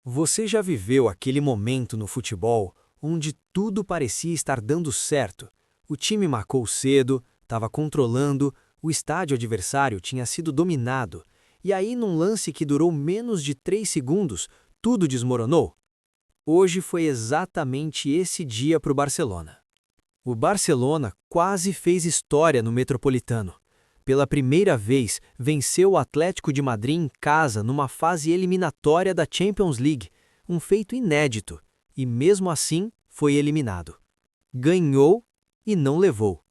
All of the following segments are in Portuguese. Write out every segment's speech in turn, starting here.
Você já viveu aquele momento no futebol onde tudo parecia estar dando certo? O time marcou cedo, estava controlando, o estádio adversário tinha sido dominado, e aí, num lance que durou menos de 3 segundos, tudo desmoronou? Hoje foi exatamente esse dia para o Barcelona. O Barcelona quase fez história no Metropolitano. Pela primeira vez, venceu o Atlético de Madrid em casa numa fase eliminatória da Champions League, um feito inédito, e mesmo assim foi eliminado. Ganhou e não levou.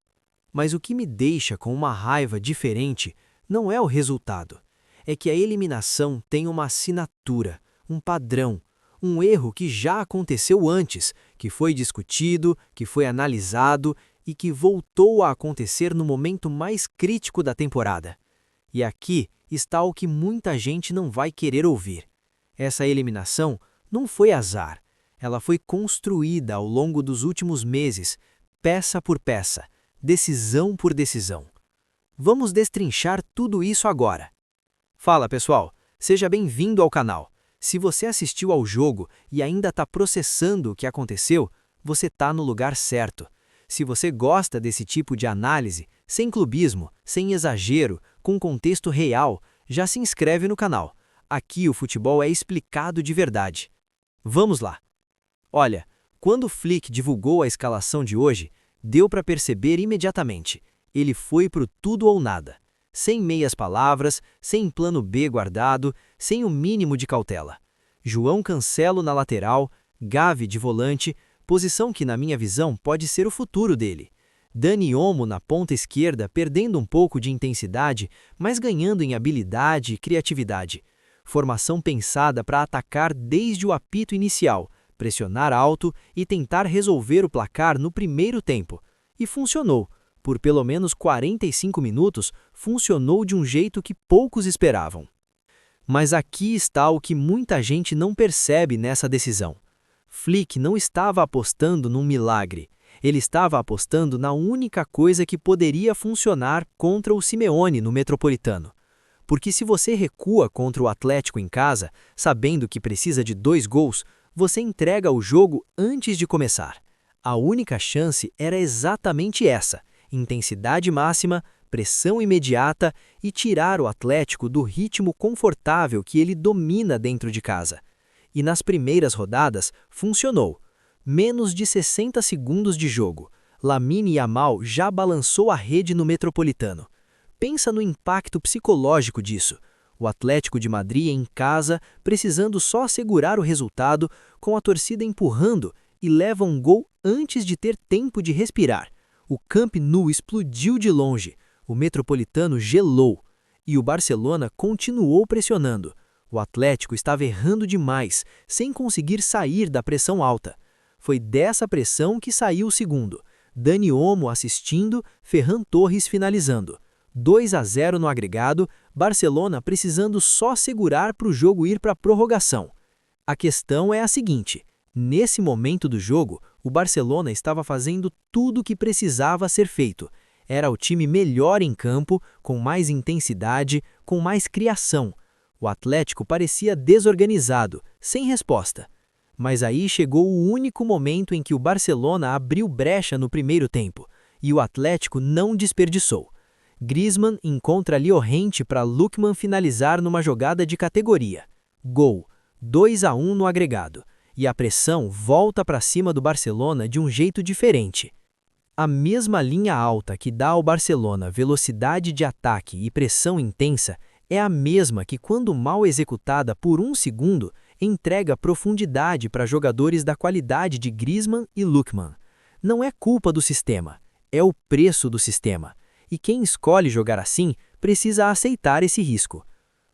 Mas o que me deixa com uma raiva diferente não é o resultado, é que a eliminação tem uma assinatura, um padrão, um erro que já aconteceu antes, que foi discutido, que foi analisado e que voltou a acontecer no momento mais crítico da temporada. E aqui está o que muita gente não vai querer ouvir. Essa eliminação não foi azar. Ela foi construída ao longo dos últimos meses, peça por peça, decisão por decisão. Vamos destrinchar tudo isso agora. Fala, pessoal! Seja bem-vindo ao canal. Se você assistiu ao jogo e ainda está processando o que aconteceu, você está no lugar certo. Se você gosta desse tipo de análise, sem clubismo, sem exagero, com contexto real, já se inscreve no canal. Aqui o futebol é explicado de verdade. Vamos lá! Olha, quando o Flick divulgou a escalação de hoje, deu para perceber imediatamente. Ele foi pro tudo ou nada. Sem meias palavras, sem plano B guardado, sem o mínimo de cautela. João Cancelo na lateral, Gavi de volante, posição que na minha visão pode ser o futuro dele. Dani Olmo na ponta esquerda perdendo um pouco de intensidade, mas ganhando em habilidade e criatividade. Formação pensada para atacar desde o apito inicial, pressionar alto e tentar resolver o placar no primeiro tempo. E funcionou. Por pelo menos 45 minutos, funcionou de um jeito que poucos esperavam. Mas aqui está o que muita gente não percebe nessa decisão. Flick não estava apostando num milagre. Ele estava apostando na única coisa que poderia funcionar contra o Simeone no Metropolitano. Porque se você recua contra o Atlético em casa, sabendo que precisa de 2 gols, você entrega o jogo antes de começar. A única chance era exatamente essa: intensidade máxima, pressão imediata e tirar o Atlético do ritmo confortável que ele domina dentro de casa. E nas primeiras rodadas, funcionou. Menos de 60 segundos de jogo. Lamine Yamal já balançou a rede no Metropolitano. Pensa no impacto psicológico disso. O Atlético de Madrid em casa, precisando só assegurar o resultado, com a torcida empurrando, e leva um gol antes de ter tempo de respirar. O Camp Nou explodiu de longe, o Metropolitano gelou, e o Barcelona continuou pressionando. O Atlético estava errando demais, sem conseguir sair da pressão alta. Foi dessa pressão que saiu o segundo. Dani Olmo assistindo, Ferran Torres finalizando. 2-0 no agregado, Barcelona precisando só segurar para o jogo ir para a prorrogação. A questão é a seguinte: nesse momento do jogo, o Barcelona estava fazendo tudo o que precisava ser feito. Era o time melhor em campo, com mais intensidade, com mais criação. O Atlético parecia desorganizado, sem resposta. Mas aí chegou o único momento em que o Barcelona abriu brecha no primeiro tempo, e o Atlético não desperdiçou. Griezmann encontra Llorente para Lookman finalizar numa jogada de categoria. Gol, 2-1 no agregado. E a pressão volta para cima do Barcelona de um jeito diferente. A mesma linha alta que dá ao Barcelona velocidade de ataque e pressão intensa é a mesma que, quando mal executada por 1 segundo, entrega profundidade para jogadores da qualidade de Griezmann e Lookman. Não é culpa do sistema, é o preço do sistema. E quem escolhe jogar assim precisa aceitar esse risco.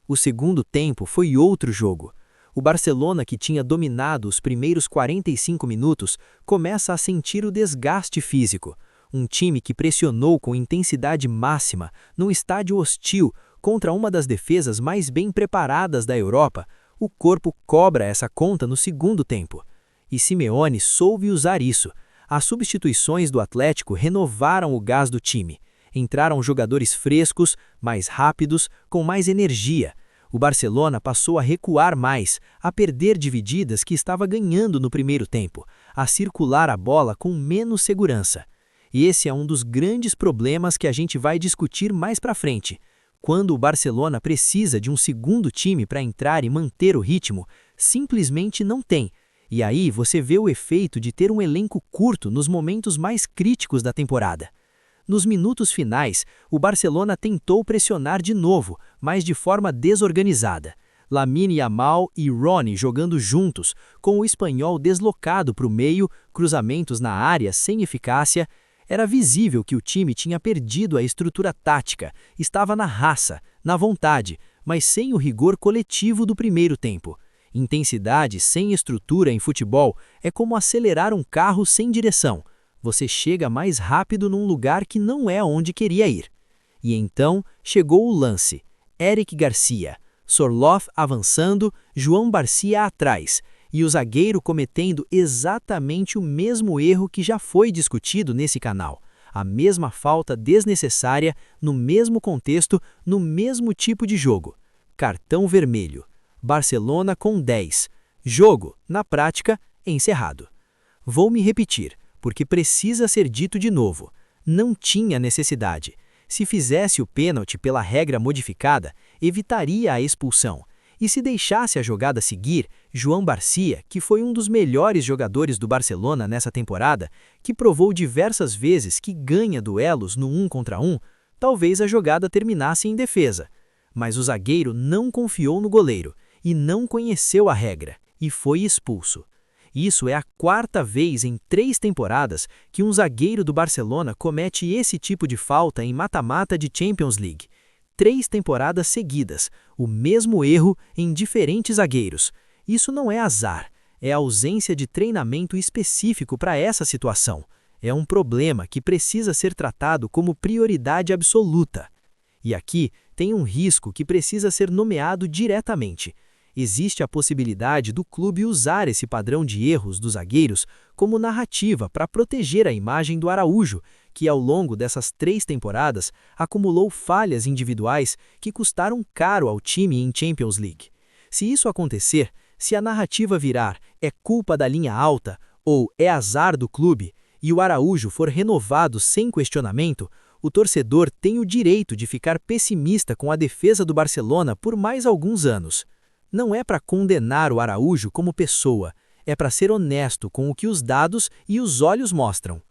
O segundo tempo foi outro jogo. O Barcelona, que tinha dominado os primeiros 45 minutos, começa a sentir o desgaste físico. Um time que pressionou com intensidade máxima, num estádio hostil, contra uma das defesas mais bem preparadas da Europa, o corpo cobra essa conta no segundo tempo. E Simeone soube usar isso. As substituições do Atlético renovaram o gás do time. Entraram jogadores frescos, mais rápidos, com mais energia. O Barcelona passou a recuar mais, a perder divididas que estava ganhando no primeiro tempo, a circular a bola com menos segurança. E esse é um dos grandes problemas que a gente vai discutir mais para frente. Quando o Barcelona precisa de um segundo time para entrar e manter o ritmo, simplesmente não tem. E aí você vê o efeito de ter um elenco curto nos momentos mais críticos da temporada. Nos minutos finais, o Barcelona tentou pressionar de novo, mas de forma desorganizada. Lamine Yamal e Ronny jogando juntos, com o espanhol deslocado para o meio, cruzamentos na área sem eficácia. Era visível que o time tinha perdido a estrutura tática, estava na raça, na vontade, mas sem o rigor coletivo do primeiro tempo. Intensidade sem estrutura em futebol é como acelerar um carro sem direção. Você chega mais rápido num lugar que não é onde queria ir. E então chegou o lance. Eric Garcia, Sorloth avançando, João Barcia atrás, e o zagueiro cometendo exatamente o mesmo erro que já foi discutido nesse canal. A mesma falta desnecessária, no mesmo contexto, no mesmo tipo de jogo. Cartão vermelho. Barcelona com 10. Jogo, na prática, encerrado. Vou me repetir, porque precisa ser dito de novo. Não tinha necessidade. Se fizesse o pênalti pela regra modificada, evitaria a expulsão. E se deixasse a jogada seguir, João Barcia, que foi um dos melhores jogadores do Barcelona nessa temporada, que provou diversas vezes que ganha duelos no 1 contra 1, talvez a jogada terminasse em defesa. Mas o zagueiro não confiou no goleiro e não conheceu a regra, e foi expulso. Isso é a 4ª vez em 3 temporadas que um zagueiro do Barcelona comete esse tipo de falta em mata-mata de Champions League. 3 temporadas seguidas, o mesmo erro em diferentes zagueiros. Isso não é azar, é a ausência de treinamento específico para essa situação. É um problema que precisa ser tratado como prioridade absoluta. E aqui tem um risco que precisa ser nomeado diretamente. Existe a possibilidade do clube usar esse padrão de erros dos zagueiros como narrativa para proteger a imagem do Araújo, que ao longo dessas 3 temporadas acumulou falhas individuais que custaram caro ao time em Champions League. Se isso acontecer, se a narrativa virar "é culpa da linha alta" ou "é azar do clube" e o Araújo for renovado sem questionamento, o torcedor tem o direito de ficar pessimista com a defesa do Barcelona por mais alguns anos. Não é para condenar o Araújo como pessoa, é para ser honesto com o que os dados e os olhos mostram.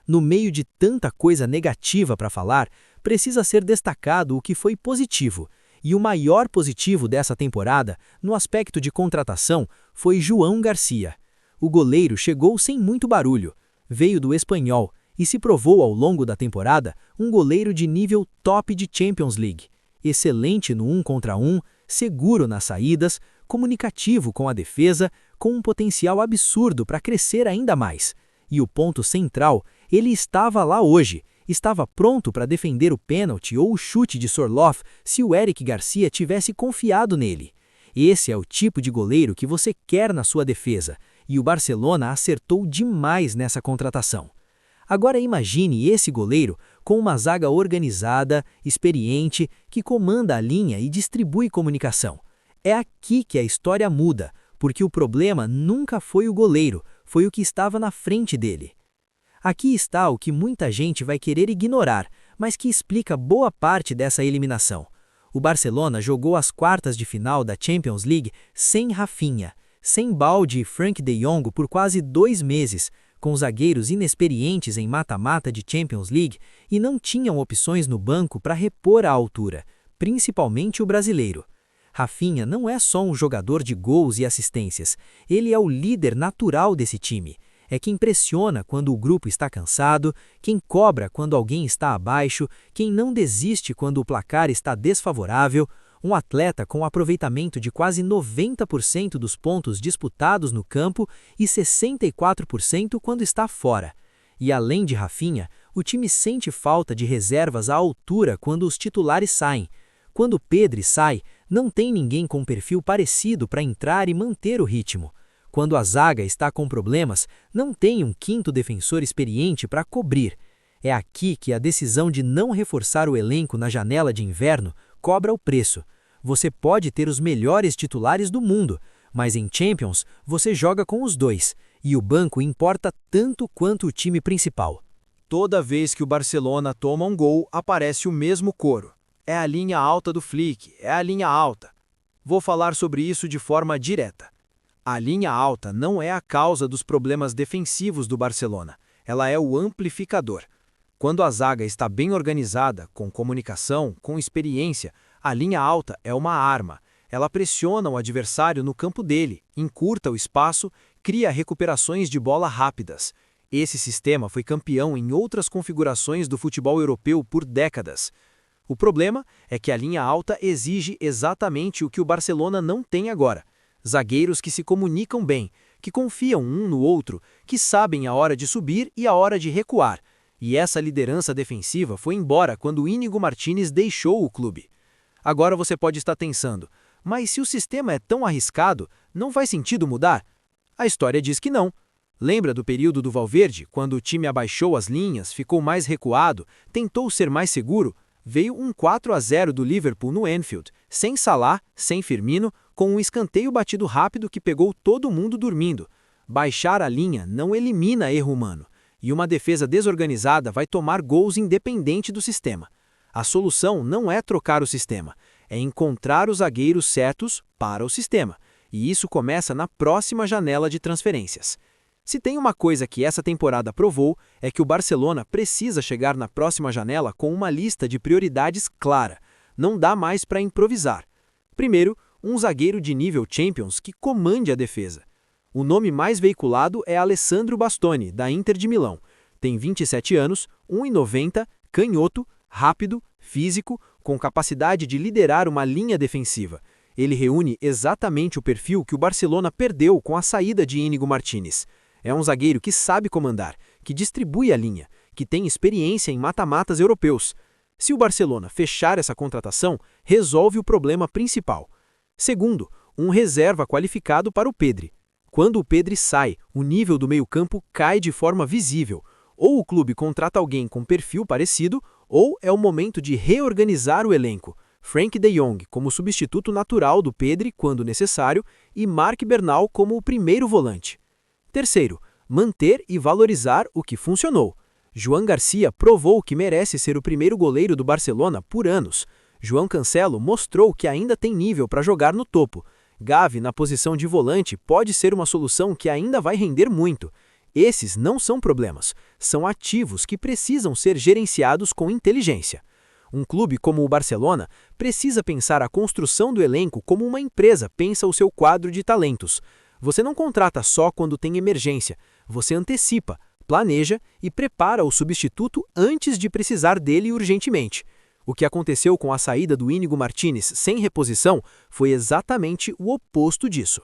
No meio de tanta coisa negativa para falar, precisa ser destacado o que foi positivo. E o maior positivo dessa temporada, no aspecto de contratação, foi João Garcia. O goleiro chegou sem muito barulho, veio do Espanhol e se provou ao longo da temporada um goleiro de nível top de Champions League. Excelente no 1 contra 1, seguro nas saídas, comunicativo com a defesa, com um potencial absurdo para crescer ainda mais. E o ponto central, ele estava lá hoje, estava pronto para defender o pênalti ou o chute de Sorloth se o Eric Garcia tivesse confiado nele. Esse é o tipo de goleiro que você quer na sua defesa, e o Barcelona acertou demais nessa contratação. Agora imagine esse goleiro com uma zaga organizada, experiente, que comanda a linha e distribui comunicação. É aqui que a história muda, porque o problema nunca foi o goleiro, foi o que estava na frente dele. Aqui está o que muita gente vai querer ignorar, mas que explica boa parte dessa eliminação. O Barcelona jogou as quartas de final da Champions League sem Rafinha, sem Balde e Frank de Jong por quase 2 meses, com zagueiros inexperientes em mata-mata de Champions League e não tinham opções no banco para repor a altura, principalmente o brasileiro. Rafinha não é só um jogador de gols e assistências, ele é o líder natural desse time. É quem pressiona quando o grupo está cansado, quem cobra quando alguém está abaixo, quem não desiste quando o placar está desfavorável. Um atleta com aproveitamento de quase 90% dos pontos disputados no campo e 64% quando está fora. E além de Rafinha, o time sente falta de reservas à altura quando os titulares saem. Quando Pedri sai, não tem ninguém com perfil parecido para entrar e manter o ritmo. Quando a zaga está com problemas, não tem um quinto defensor experiente para cobrir. É aqui que a decisão de não reforçar o elenco na janela de inverno cobra o preço. Você pode ter os melhores titulares do mundo, mas em Champions você joga com os dois, e o banco importa tanto quanto o time principal. Toda vez que o Barcelona toma um gol, aparece o mesmo coro. É a linha alta do Flick, é a linha alta. Vou falar sobre isso de forma direta. A linha alta não é a causa dos problemas defensivos do Barcelona, ela é o amplificador. Quando a zaga está bem organizada, com comunicação, com experiência, a linha alta é uma arma. Ela pressiona o adversário no campo dele, encurta o espaço, cria recuperações de bola rápidas. Esse sistema foi campeão em outras configurações do futebol europeu por décadas. O problema é que a linha alta exige exatamente o que o Barcelona não tem agora. Zagueiros que se comunicam bem, que confiam um no outro, que sabem a hora de subir e a hora de recuar. E essa liderança defensiva foi embora quando Íñigo Martínez deixou o clube. Agora você pode estar pensando, mas se o sistema é tão arriscado, não faz sentido mudar? A história diz que não. Lembra do período do Valverde, quando o time abaixou as linhas, ficou mais recuado, tentou ser mais seguro? Veio um 4-0 do Liverpool no Anfield, sem Salah, sem Firmino, com um escanteio batido rápido que pegou todo mundo dormindo. Baixar a linha não elimina erro humano, e uma defesa desorganizada vai tomar gols independente do sistema. A solução não é trocar o sistema, é encontrar os zagueiros certos para o sistema, e isso começa na próxima janela de transferências. Se tem uma coisa que essa temporada provou, é que o Barcelona precisa chegar na próxima janela com uma lista de prioridades clara. Não dá mais para improvisar. Primeiro, um zagueiro de nível Champions que comande a defesa. O nome mais veiculado é Alessandro Bastoni, da Inter de Milão. Tem 27 anos, 1,90, canhoto, rápido, físico, com capacidade de liderar uma linha defensiva. Ele reúne exatamente o perfil que o Barcelona perdeu com a saída de Íñigo Martínez. É um zagueiro que sabe comandar, que distribui a linha, que tem experiência em mata-matas europeus. Se o Barcelona fechar essa contratação, resolve o problema principal. Segundo, um reserva qualificado para o Pedri. Quando o Pedri sai, o nível do meio-campo cai de forma visível. Ou o clube contrata alguém com perfil parecido, ou é o momento de reorganizar o elenco. Frenkie de Jong como substituto natural do Pedri quando necessário e Marc Bernal como o primeiro volante. Terceiro, manter e valorizar o que funcionou. Joan Garcia provou que merece ser o primeiro goleiro do Barcelona por anos. João Cancelo mostrou que ainda tem nível para jogar no topo. Gavi na posição de volante pode ser uma solução que ainda vai render muito. Esses não são problemas, são ativos que precisam ser gerenciados com inteligência. Um clube como o Barcelona precisa pensar a construção do elenco como uma empresa pensa o seu quadro de talentos. Você não contrata só quando tem emergência, você antecipa, planeja e prepara o substituto antes de precisar dele urgentemente. O que aconteceu com a saída do Íñigo Martínez sem reposição foi exatamente o oposto disso.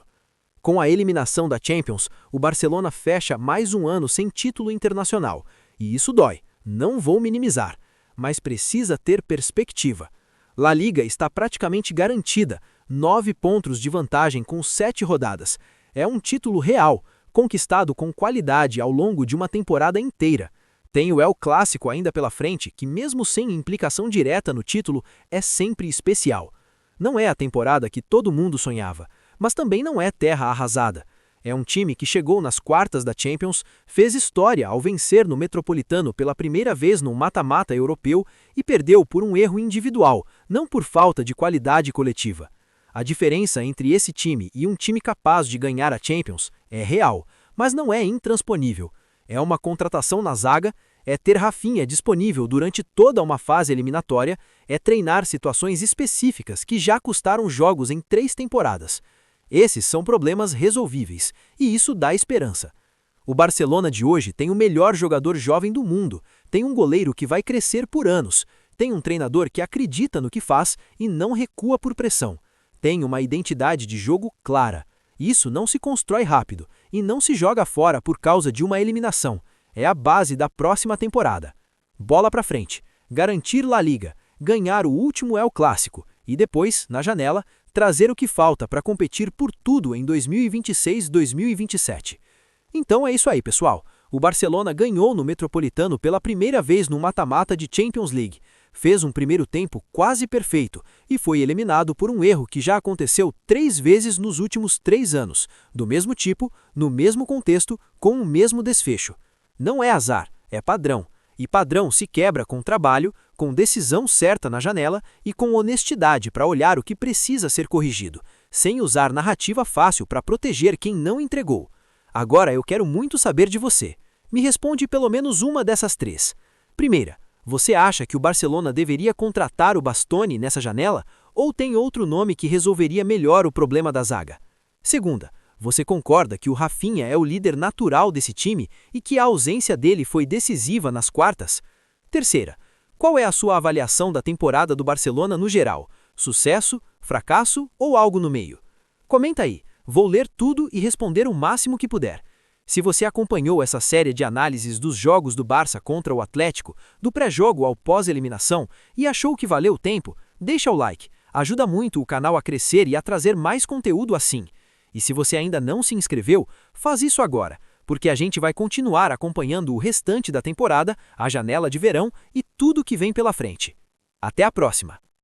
Com a eliminação da Champions, o Barcelona fecha mais um ano sem título internacional. E isso dói, não vou minimizar, mas precisa ter perspectiva. La Liga está praticamente garantida, 9 pontos de vantagem com 7 rodadas. É um título real, conquistado com qualidade ao longo de uma temporada inteira. Tem o El Clássico ainda pela frente, que mesmo sem implicação direta no título, é sempre especial. Não é a temporada que todo mundo sonhava, mas também não é terra arrasada. É um time que chegou nas quartas da Champions, fez história ao vencer no Metropolitano pela primeira vez num mata-mata europeu e perdeu por um erro individual, não por falta de qualidade coletiva. A diferença entre esse time e um time capaz de ganhar a Champions é real, mas não é intransponível. É uma contratação na zaga, é ter Rafinha disponível durante toda uma fase eliminatória, é treinar situações específicas que já custaram jogos em 3 temporadas. Esses são problemas resolvíveis, e isso dá esperança. O Barcelona de hoje tem o melhor jogador jovem do mundo, tem um goleiro que vai crescer por anos, tem um treinador que acredita no que faz e não recua por pressão, tem uma identidade de jogo clara. Isso não se constrói rápido e não se joga fora por causa de uma eliminação. É a base da próxima temporada. Bola pra frente, garantir La Liga, ganhar o último El Clássico e depois, na janela, trazer o que falta para competir por tudo em 2026-2027. Então é isso aí, pessoal. O Barcelona ganhou no Metropolitano pela primeira vez no mata-mata de Champions League. fez um primeiro tempo quase perfeito e foi eliminado por um erro que já aconteceu 3 vezes nos últimos 3 anos, do mesmo tipo, no mesmo contexto, com o mesmo desfecho. Não é azar, é padrão. E padrão se quebra com trabalho, com decisão certa na janela e com honestidade para olhar o que precisa ser corrigido, sem usar narrativa fácil para proteger quem não entregou. Agora eu quero muito saber de você. Me responde pelo menos uma dessas 3. Primeira, você acha que o Barcelona deveria contratar o Bastoni nessa janela ou tem outro nome que resolveria melhor o problema da zaga? Segunda, você concorda que o Rafinha é o líder natural desse time e que a ausência dele foi decisiva nas quartas? Terceira, qual é a sua avaliação da temporada do Barcelona no geral? Sucesso, fracasso ou algo no meio? Comenta aí, vou ler tudo e responder o máximo que puder. Se você acompanhou essa série de análises dos jogos do Barça contra o Atlético, do pré-jogo ao pós-eliminação, e achou que valeu o tempo, deixa o like, ajuda muito o canal a crescer e a trazer mais conteúdo assim. E se você ainda não se inscreveu, faz isso agora, porque a gente vai continuar acompanhando o restante da temporada, a janela de verão e tudo que vem pela frente. Até a próxima!